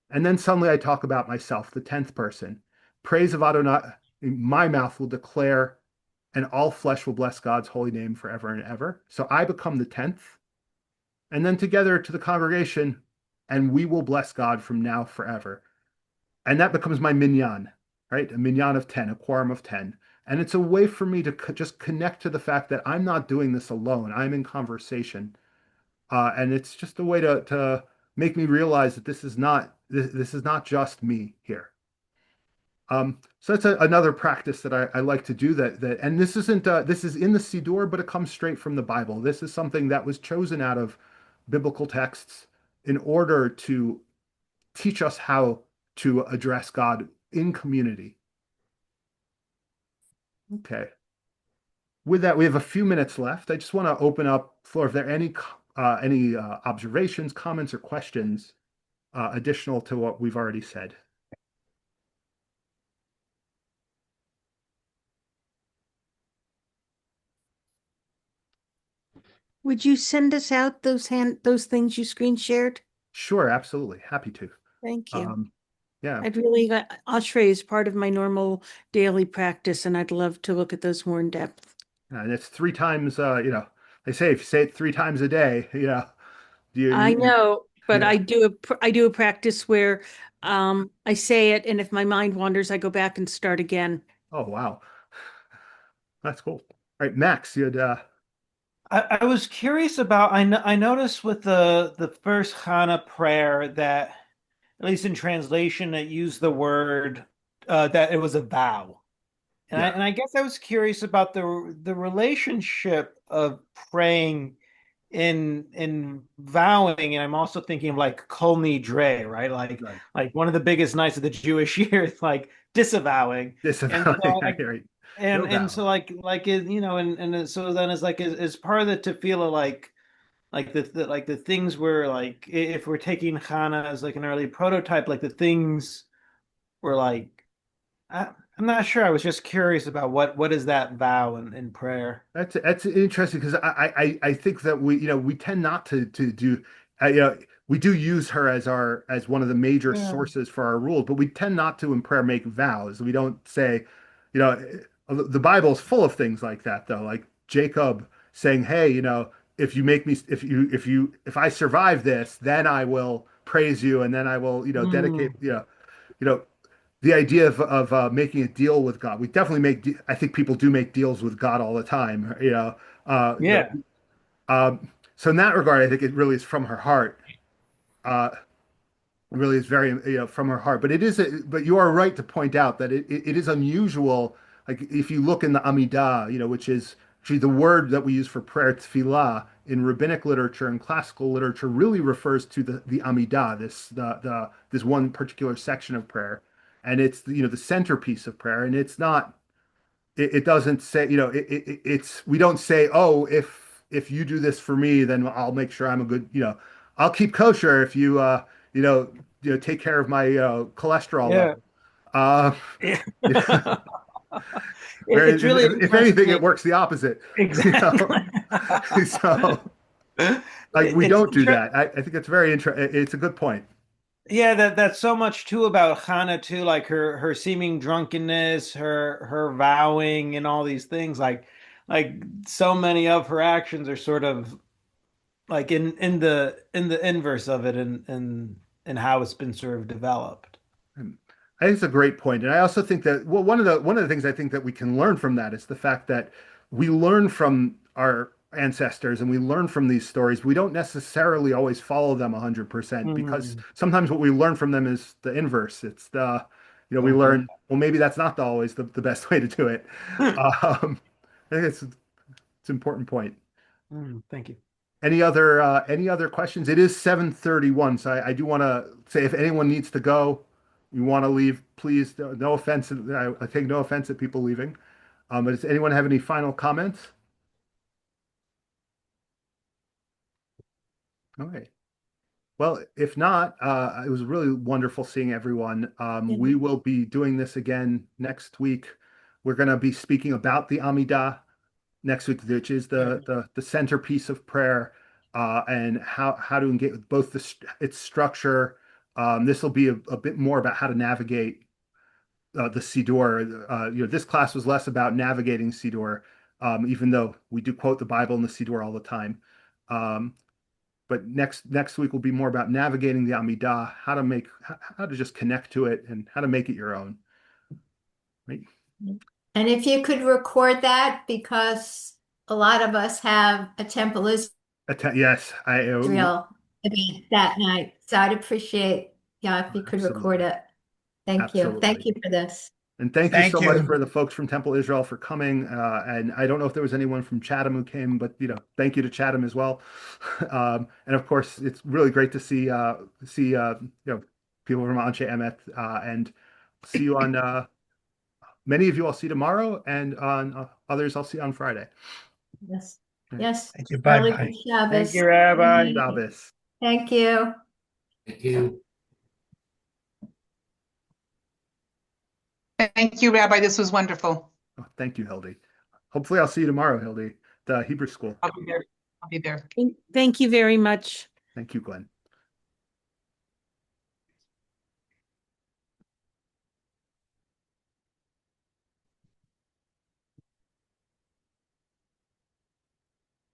And then suddenly I talk about myself, the 10th person. Praise of Adonai, my mouth will declare, and all flesh will bless God's holy name forever and ever. So I become the 10th. And then together to the congregation, and we will bless God from now forever. And that becomes my minyan, right? A minyan of 10, a quorum of 10. And it's a way for me to just connect to the fact that I'm not doing this alone. I'm in conversation. And it's just a way to make me realize that this is not just me here. So that's another practice that I like to do and this isn't this is in the Siddur, but it comes straight from the Bible. This is something that was chosen out of biblical texts in order to teach us how to address God in community. Okay. With that, we have a few minutes left. I just want to open up floor if there are any observations, comments, or questions additional to what we've already said. Would you send us out those things you screen shared? Sure, absolutely. Happy to. Thank you. Yeah. I'd really, Ashray is part of my normal daily practice, and I'd love to look at those more in depth. And it's 3 times, they say if you say it 3 times a day, I know, but yeah. I do a practice where I say it, and if my mind wanders, I go back and start again. Oh, wow. That's cool. All right, Max, you'd I was curious about I noticed with the first Chana prayer that at least in translation it used the word that it was a vow. And yeah. I guess I was curious about the relationship of praying in vowing, and I'm also thinking of like Kol Nidre, right? Right. Like one of the biggest nights of the Jewish year is like disavowing. And Disavowing, so I right. No and vow. so like so then it's like is part of the tefillah like like the things where like if we're taking Hana as like an early prototype, like the things were like I'm not sure. I was just curious about what is that vow in prayer. That's interesting because I think that we tend not to do we do use her as one of the major Yeah. sources for our rules, but we tend not to in prayer make vows. We don't say, you know, the Bible is full of things like that though, like Jacob saying, "Hey, if you make me if I survive this, then I will praise you, and then I will dedicate Mm, you know the idea of making a deal with God. We definitely I think people do make deals with God all the time. Uh, you yeah. know, so in that regard, I think it really is from her heart. Uh, really is very from her heart. But but you are right to point out that it is unusual. Like if you look in the Amidah, which is actually the word that we use for prayer, tefillah, in rabbinic literature and classical literature, really refers to the Amidah, this one particular section of prayer, and it's the centerpiece of prayer, and it's not. It doesn't say it's we don't say, oh, if you do this for me, then I'll make sure I'm a good I'll keep kosher if you you know take care of my cholesterol Yeah. level. Uh, Yeah. you know, It's really if anything, it interesting. works the opposite. You Exactly. know, so like we It's don't do interesting. that. I think it's very interesting. It's a good point. Yeah, that's so much too about Hannah too, like her seeming drunkenness, her vowing and all these things. like so many of her actions are sort of like in the inverse of it and how it's been sort of developed. I think it's a great point. And I also think that, well, one of the things I think that we can learn from that is the fact that we learn from our ancestors and we learn from these stories. We don't necessarily always follow them 100% because Mm. sometimes what we learn from them is the inverse. It's the, we Okay. learn, well, maybe that's not always the best way to do it. I think it's an important point. Thank you. Any other questions? It is 7:31, so I do want to say if anyone needs to go, you want to leave, please. No offense. I take no offense at people leaving. But does anyone have any final comments? Okay. Well, if not, it was really wonderful seeing everyone. We will be doing this again next week. We're going to be speaking about the Amidah next week, which is the centerpiece of prayer, and how to engage with both its structure. This will be a bit more about how to navigate the Siddur. This class was less about navigating Siddur, even though we do quote the Bible in the Siddur all the time. Um, but next week will be more about navigating the Amidah, how to just connect to it and how to make it your own. Right? And if you could record that, because a lot of us have a Temple Yes, Israel event that night. So I'd appreciate, yeah, if you could record absolutely, it. Thank you. Thank absolutely. you for this. And thank you so Thank much you. for the folks from Temple Israel for coming. And I don't know if there was anyone from Chatham who came, but thank you to Chatham as well. And of course, it's really great to see people from Anshe Emet, and see you on many of you I'll see tomorrow, and on others I'll see on Friday. Yes. Right. Yes. Thank you. Bye Early bye. Thank Shabbos. you, Rabbi. Shabbos. Thank you. Thank you. Thank you, Rabbi. This was wonderful. Oh, thank you, Hildy. Hopefully I'll see you tomorrow, Hildy, the Hebrew school. I'll be there. I'll be there. Thank you very much. Thank you, Glenn.